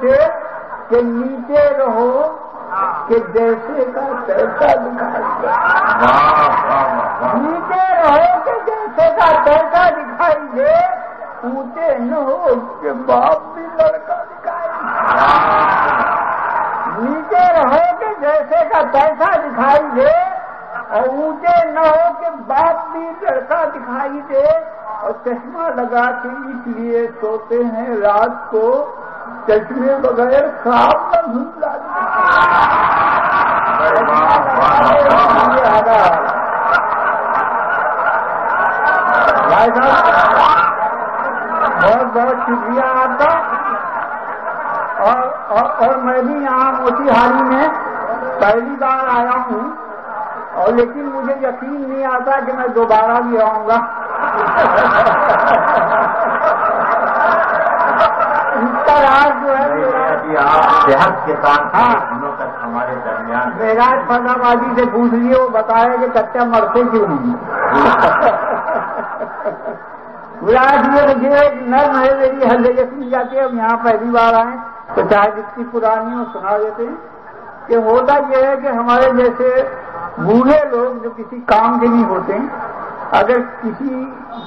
سے کہ نیچے رہو کہ جیسے کا تیسا دکھائی دے، نیچے رہو کہ جیسے کا تیسا دکھائی دے، اونچے نہ ہو کہ باپ بھی لڑکا دکھائی دے، نیچے رہو کہ جیسے کا تیسا دکھائی دے اور اونچے نہ ہو کہ باپ بھی لڑکا دکھائی دے، اور چشمہ لگا کے اس لیے سوتے ہیں رات کو چشمے بغیر خواب نہ دھندلا بھائی صاحب بہت بہت شکریہ آپ کا، اور میں بھی یہاں موتی حالی میں پہلی بار آیا ہوں، اور لیکن مجھے یقین نہیں آتا کہ میں دوبارہ بھی آؤں گا۔ اس کا راز جو ہے آپ صحت کے ساتھ دنوں تک ہمارے درمیان معراج فضا بازی سے پوچھ لیے، وہ بتایا کہ کچا مرتے کیوں نہیں۔ معراج یہ مجھے ایک نرم ہے، میری ہر جگہ سن جاتی ہے، ہم یہاں پہلی بار آئے تو چاہے جتنی پرانی ہو سنا دیتے ہیں کہ ہوتا یہ ہے کہ ہمارے جیسے بوڑھے لوگ جو کسی کام کے نہیں ہوتے، اگر کسی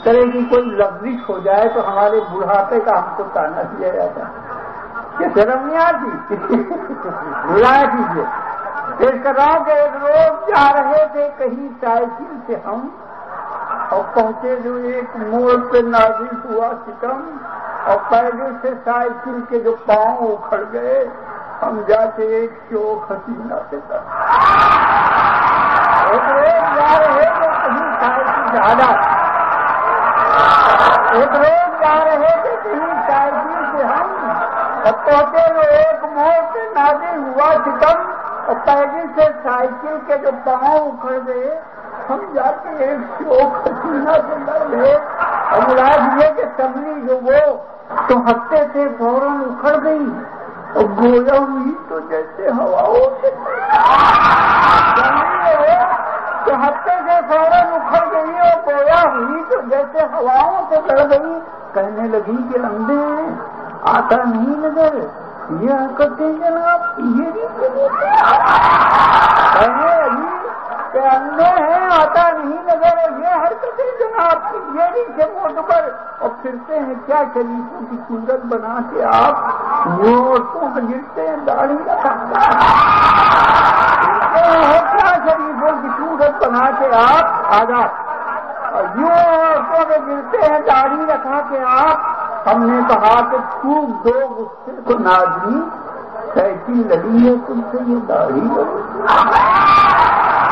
طرح کی کوئی لفظش ہو جائے تو ہمارے بڑھاپے کا ہم کو تانا دیا جاتا ہے کہ شرم نہیں آتی، بلایا کیجیے۔ پیش کر رہا ہوں کہ ایک روز جا رہے تھے کہیں سائیکل سے ہم، اور پہنچے جو ایک موڑ پہ نازل ہوا ستم، اور پہلے سے سائیکل کے جو پاؤں اکھڑ گئے، ہم جا کے ایک شوق حسینہ سے کر ایک روز جا رہے تھے کہیں سائیکل زیادہ، ایک روز جا رہے تھے کہیں سائیکل سے ہم، اور پہنچے جو ایک موڑ پہ نازل ہوا ستم، اور پہلے سے سائیکل کے جو پاؤں اکھڑ گئے، ہم جا کے ایک شوق حسینہ سے لڑ گئے، اور ملاز یہ کہ سبلی جو وہ تو ہفتے سے فوراً اکھڑ گئی، اور گویا ہوئی تو جیسے ہواؤں سے تو ہفتے سے فوراً اکھڑ گئی اور گویا ہوئی تو جیسے ہواؤں سے لڑ گئی، کہنے لگی کہ اندھے ہیں آتا نہیں نظر، یہ حرکتیں جناب یہ نہیں کہنے لگی کہ اندھے ہیں آتا نہیں نظر، یہ حرکتیں جناب یہ نیچے موٹ پر، اور پھرتے ہیں کیا شریفوں کی صورت بنا کے آپ، وہ عورتوں کو گرتے ہیں داڑھی رکھتے ہیں کیا شریفوں کی صورت بنا کے آپ آزاد، اور یوں عورتوں کو گرتے ہیں داڑھی رکھا کے آپ۔ ہم نے کہا کہ خوب دو غصے کو نازنی، سائیکل لڑی ہے تم سے یہ داڑھی لڑی،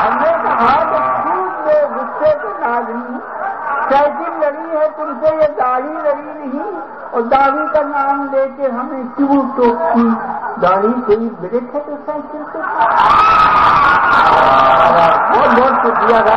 ہم نے کہا کہ خوب دو غصے کو نازنی، سائیکل لڑی ہے تم سے یہ داڑھی لڑی نہیں، اور داڑھی کا نام لے کے ہمیں کیوں ٹوکتی، داڑھی کوئی بریک ہے تو سائیکل سے بہت بہت شکریہ تھا۔